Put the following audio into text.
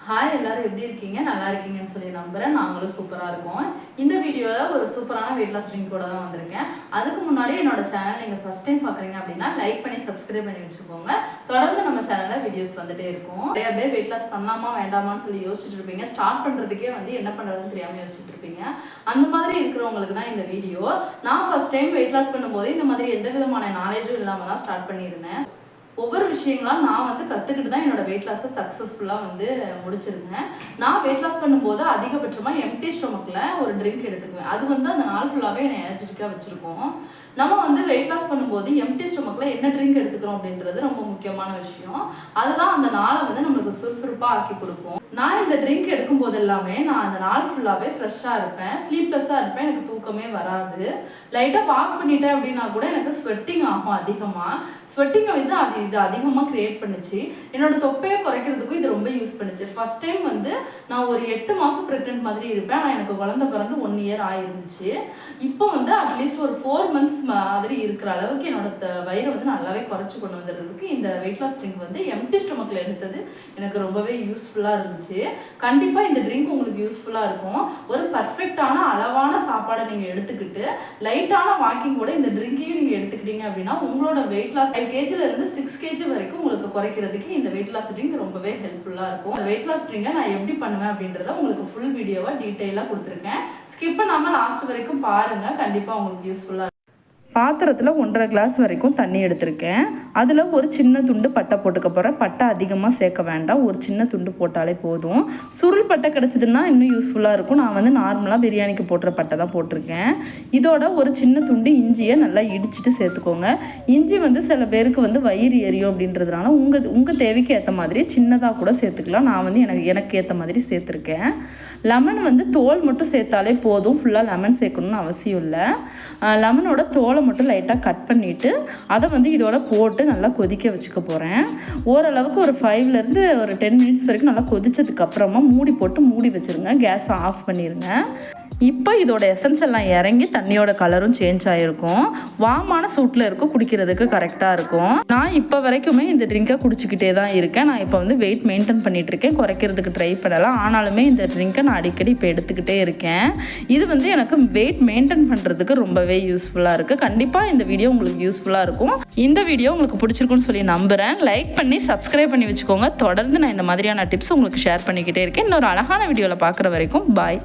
Hi எல்லாரும் எப்படி இருக்கீங்க? நல்லா இருக்கீங்கன்னு சொல்லி நம்புறேன். நாங்களும் சூப்பராக இருக்கோம். இந்த வீடியோவில் ஒரு சூப்பரான வெயிட் லாஸ் ட்ரிங்க் கூட தான் வந்திருக்கேன். அதுக்கு முன்னாடி என்னோட சேனல் நீங்கள் ஃபர்ஸ்ட் டைம் பார்க்குறீங்க அப்படின்னா லைக் பண்ணி சப்ஸ்கிரைப் பண்ணி வச்சுக்கோங்க. தொடர்ந்து நம்ம சேனலில் வீடியோஸ் வந்துட்டே இருக்கும். நிறைய பேர் வெயிட் லாஸ் பண்ணலாமா வேண்டாமான்னு சொல்லி யோசிச்சுட்டு இருப்பீங்க. ஸ்டார்ட் பண்ணுறதுக்கே என்ன பண்ணுறதுன்னு தெரியாமல் யோசிச்சுட்டு இருப்பீங்க. அந்த மாதிரி இருக்கிறவங்களுக்கு தான் இந்த வீடியோ. நான் ஃபர்ஸ்ட் டைம் வெயிட் லாஸ் பண்ணும்போது இந்த மாதிரி எந்த விதமான நாலேஜும் இல்லாமல் தான் ஸ்டார்ட் பண்ணியிருந்தேன். ஒவ்வொரு விஷயங்களாம் நான் கற்றுக்கிட்டு தான் என்னோட வெயிட் லாஸை சக்ஸஸ்ஃபுல்லாக முடிச்சிருந்தேன். நான் வெயிட் லாஸ் பண்ணும்போது அதிகபட்சமாக எம்டி ஸ்டொமக்கில் ஒரு ட்ரிங்க் எடுத்துக்குவேன். அது அந்த நாள் ஃபுல்லாகவே என்னை எனர்ஜெட்டிக்காக வச்சுருக்கோம். நம்ம வெயிட் லாஸ் பண்ணும்போது எம்டி ஸ்டொமக்கில் என்ன ட்ரிங்க் எடுத்துக்கிறோம் அப்படின்றது ரொம்ப முக்கியமான விஷயம். அதுதான் அந்த நாளை நம்மளுக்கு சுறுசுறுப்பாக ஆக்கி கொடுக்கும். நான் இந்த ட்ரிங்க் எடுக்கும் போது எல்லாமே நான் அந்த நாள் ஃபுல்லாகவே ஃப்ரெஷ்ஷாக இருப்பேன், ஸ்லீப்லெஸ்ஸாக இருப்பேன், எனக்கு தூக்கமே வராது. லைட்டாக வாக் பண்ணிட்டேன் அப்படின்னா கூட எனக்கு ஸ்வெட்டிங் ஆகும். அதிகமாக ஸ்வெட்டிங்கை இது அதிகமாக க்ரியேட் பண்ணுச்சு. என்னோட தொப்பையை குறைக்கிறதுக்கும் இது ரொம்ப யூஸ் பண்ணுச்சு. ஃபர்ஸ்ட் டைம் நான் ஒரு 8 மாதம் ப்ரெக்னென்ட் மாதிரி இருப்பேன். ஆனால் எனக்கு குழந்தை பிறந்து 1 இயர் ஆயிருந்துச்சு. இப்போ அட்லீஸ்ட் ஒரு 4 மந்த்ஸ் மாதிரி இருக்கிற அளவுக்கு என்னோட வயிறை நல்லாவே குறைச்சி கொண்டு வந்துடுறதுக்கு இந்த வெயிட் லாஸ் ட்ரிங்க் எம்டி ஸ்டொமக்கில் எடுத்தது எனக்கு ரொம்பவே யூஸ்ஃபுல்லாக இருந்துச்சு. கண்டிப்பாக இந்த ட்ரிங்க் உங்களுக்கு யூஸ்ஃபுல்லாக இருக்கும். ஒரு பர்ஃபெக்டான அளவான சாப்பாடை நீங்கள் எடுத்துக்கிட்டு லைட்டான வாக்கிங் கூட இந்த ட்ரிங்கையும் நீங்கள் எடுத்துக்கிட்டீங்க அப்படின்னா உங்களோட வெயிட் லாஸ் 5 kgலேருந்து 6 kg வரைக்கும் உங்களுக்கு குறைக்கிறதுக்கு இந்த வெயிட் லாஸ் ட்ரிங்க் ரொம்பவே ஹெல்ப்ஃபுல்லாக இருக்கும். இந்த வெயிட் லாஸ் ட்ரிங்கை நான் எப்படி பண்ணுவேன் அப்படின்றத உங்களுக்கு ஃபுல் வீடியோவாக டீட்டெயிலாக கொடுத்துருக்கேன். ஸ்கிப் பண்ணாமல் லாஸ்ட் வரைக்கும் பாருங்கள். கண்டிப்பாக உங்களுக்கு யூஸ்ஃபுல்லாக. பாத்திரத்தில் 1.5 கிளாஸ் வரைக்கும் தண்ணி எடுத்திருக்கேன். அதில் ஒரு சின்ன துண்டு பட்டை போட்டுக்க போகிறேன். பட்டை அதிகமாக சேர்க்க வேண்டாம், ஒரு சின்ன துண்டு போட்டாலே போதும். சுருள் பட்டை கிடச்சிதுன்னா இன்னும் யூஸ்ஃபுல்லாக இருக்கும். நான் நார்மலாக பிரியாணிக்கு போட்டுற பட்டை தான் போட்டிருக்கேன். இதோட ஒரு சின்ன துண்டு இஞ்சியை நல்லா இடிச்சிட்டு சேர்த்துக்கோங்க. இஞ்சி சில பேருக்கு வயிறு எரியும் அப்படின்றதுனால உங்கள் தேவைக்கு ஏற்ற மாதிரி சின்னதாக கூட சேர்த்துக்கலாம். நான் எனக்கு ஏற்ற மாதிரி சேர்த்துருக்கேன். லெமன் தோல் மட்டும் சேர்த்தாலே போதும், ஃபுல்லாக லெமன் சேர்க்கணும்னு அவசியம் இல்லை. லெமனோட தோலை மட்டும் லைட்டாக கட் பண்ணிவிட்டு அதை இதோட போட்டு நல்லா கொதிக்க வச்சுக்க போகிறேன். ஓரளவுக்கு ஒரு 5லேருந்து ஒரு 10 மினிட்ஸ் வரைக்கும் நல்லா கொதிச்சதுக்கப்புறமா மூடி வச்சுருங்க. கேஸை ஆஃப் பண்ணிடுங்க. இப்போ இதோட எசன்ஸ் எல்லாம் இறங்கி தண்ணியோட கலரும் சேஞ்ச் ஆகிருக்கும். வாமான சூட்டில் இருக்கும், குடிக்கிறதுக்கு கரெக்டாக இருக்கும். நான் இப்போ வரைக்குமே இந்த ட்ரிங்கை குடிச்சிக்கிட்டே தான் இருக்கேன். நான் இப்போ வெயிட் மெயின்டைன் பண்ணிகிட்டு இருக்கேன். குறைக்கிறதுக்கு ட்ரை பண்ணலாம். ஆனாலுமே இந்த ட்ரிங்கை நான் அடிக்கடி இப்போ எடுத்துக்கிட்டே இருக்கேன். இது எனக்கு வெயிட் மெயின்டைன் பண்ணுறதுக்கு ரொம்பவே யூஸ்ஃபுல்லாக இருக்குது. கண்டிப்பாக இந்த வீடியோ உங்களுக்கு யூஸ்ஃபுல்லாக இருக்கும். இந்த வீடியோ உங்களுக்கு பிடிச்சிருக்குன்னு சொல்லி நம்புகிறேன். லைக் பண்ணி சப்ஸ்கிரைப் பண்ணி வச்சுக்கோங்க. தொடர்ந்து நான் இந்த மாதிரியான டிப்ஸ் உங்களுக்கு ஷேர் பண்ணிக்கிட்டே இருக்கேன். இன்னொரு அழகான வீடியோவில் பார்க்குற வரைக்கும் பாய்.